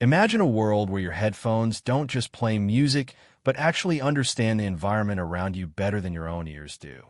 Imagine a world where your headphones don't just play music, but actually understand the environment around you better than your own ears do.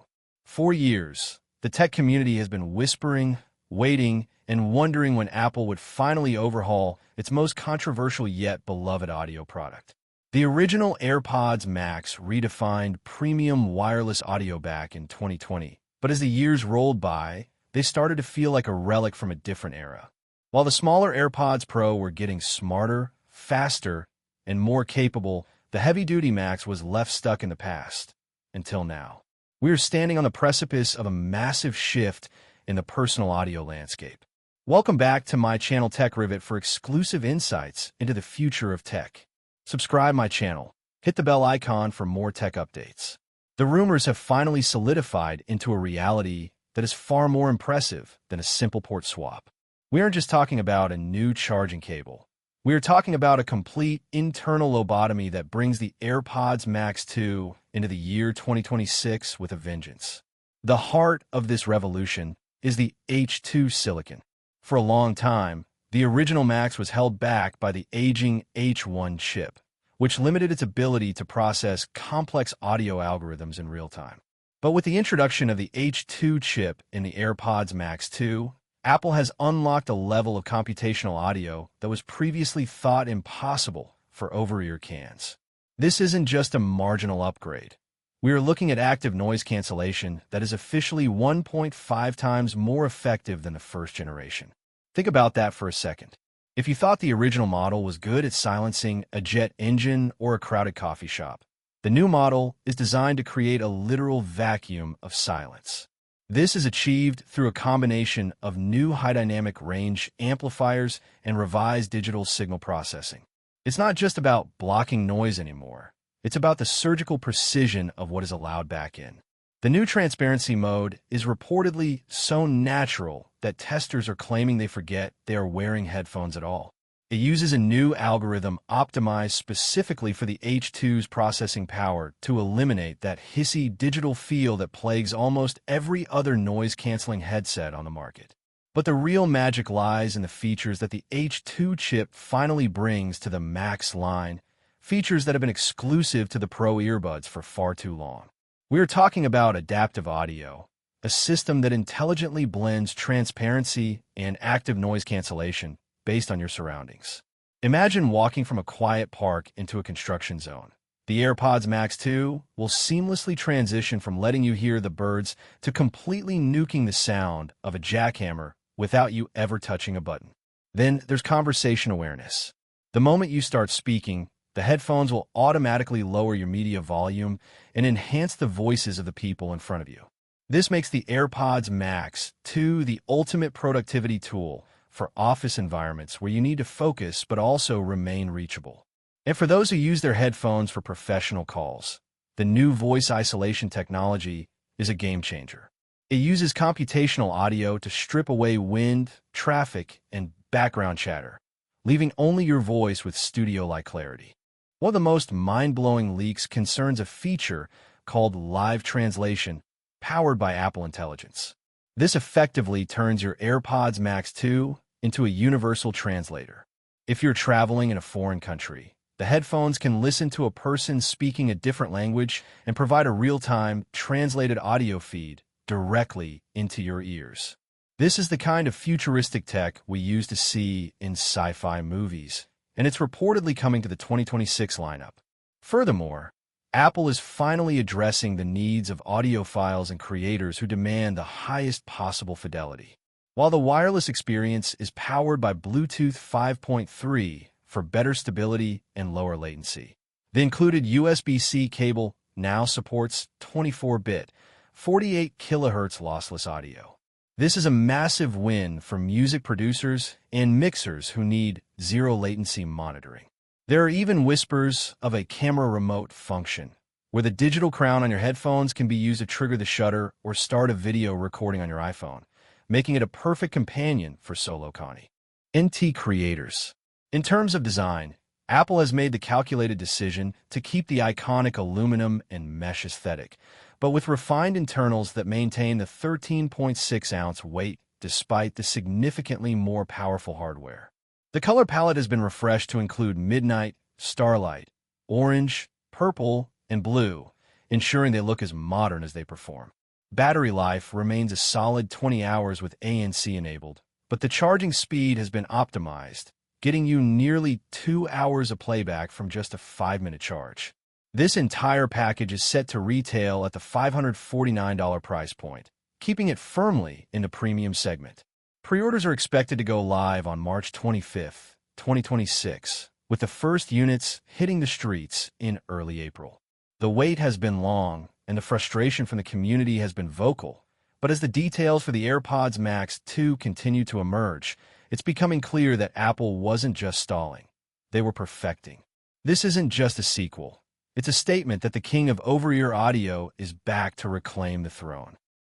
For years, the tech community has been whispering, waiting, and wondering when Apple would finally overhaul its most controversial yet beloved audio product. The original AirPods Max redefined premium wireless audio back in 2020, but as the years rolled by, they started to feel like a relic from a different era. While the smaller AirPods Pro were getting smarter, faster, and more capable, the heavy-duty Max was left stuck in the past. Until now. We are standing on the precipice of a massive shift in the personal audio landscape. Welcome back to my channel Tech Rivet for exclusive insights into the future of tech. Subscribe my channel. Hit the bell icon for more tech updates. The rumors have finally solidified into a reality that is far more impressive than a simple port swap. We aren't just talking about a new charging cable. We are talking about a complete internal lobotomy that brings the AirPods Max 2 into the year 2026 with a vengeance. The heart of this revolution is the H2 silicon. For a long time, the original Max was held back by the aging H1 chip, which limited its ability to process complex audio algorithms in real time. But with the introduction of the H2 chip in the AirPods Max 2, Apple has unlocked a level of computational audio that was previously thought impossible for over-ear cans. This isn't just a marginal upgrade. We are looking at active noise cancellation that is officially 1.5 times more effective than the first generation. Think about that for a second. If you thought the original model was good at silencing a jet engine or a crowded coffee shop, the new model is designed to create a literal vacuum of silence. This is achieved through a combination of new high dynamic range amplifiers and revised digital signal processing. It's not just about blocking noise anymore. It's about the surgical precision of what is allowed back in. The new transparency mode is reportedly so natural that testers are claiming they forget they are wearing headphones at all. It uses a new algorithm optimized specifically for the H2's processing power to eliminate that hissy digital feel that plagues almost every other noise-canceling headset on the market. But the real magic lies in the features that the H2 chip finally brings to the Max line, features that have been exclusive to the Pro earbuds for far too long. We are talking about adaptive audio, a system that intelligently blends transparency and active noise cancellation based on your surroundings. Imagine walking from a quiet park into a construction zone. The AirPods Max 2 will seamlessly transition from letting you hear the birds to completely nuking the sound of a jackhammer without you ever touching a button. Then there's conversation awareness. The moment you start speaking, the headphones will automatically lower your media volume and enhance the voices of the people in front of you. This makes the AirPods Max 2 the ultimate productivity tool for office environments where you need to focus but also remain reachable. And for those who use their headphones for professional calls, the new voice isolation technology is a game changer. It uses computational audio to strip away wind, traffic, and background chatter, leaving only your voice with studio-like clarity. One of the most mind-blowing leaks concerns a feature called live translation, powered by Apple Intelligence. This effectively turns your AirPods Max 2 into a universal translator. If you're traveling in a foreign country, the headphones can listen to a person speaking a different language and provide a real-time, translated audio feed directly into your ears. This is the kind of futuristic tech we used to see in sci-fi movies, and it's reportedly coming to the 2026 lineup. Furthermore, Apple is finally addressing the needs of audiophiles and creators who demand the highest possible fidelity. While the wireless experience is powered by Bluetooth 5.3 for better stability and lower latency, the included USB-C cable now supports 24-bit, 48 kHz lossless audio. This is a massive win for music producers and mixers who need zero-latency monitoring. There are even whispers of a camera remote function, where the digital crown on your headphones can be used to trigger the shutter or start a video recording on your iPhone, making it a perfect companion for solo Connie. NT creators. In terms of design, Apple has made the calculated decision to keep the iconic aluminum and mesh aesthetic, but with refined internals that maintain the 13.6-ounce weight despite the significantly more powerful hardware. The color palette has been refreshed to include midnight, starlight, orange, purple, and blue, ensuring they look as modern as they perform. Battery life remains a solid 20 hours with ANC enabled, but the charging speed has been optimized, getting you nearly 2 hours of playback from just a 5-minute charge. This entire package is set to retail at the $549 price point, keeping it firmly in the premium segment. Pre-orders are expected to go live on March 25th, 2026, with the first units hitting the streets in early April. The wait has been long, and the frustration from the community has been vocal, but as the details for the AirPods Max 2 continue to emerge, it's becoming clear that Apple wasn't just stalling. They were perfecting. This isn't just a sequel. It's a statement that the king of over-ear audio is back to reclaim the throne.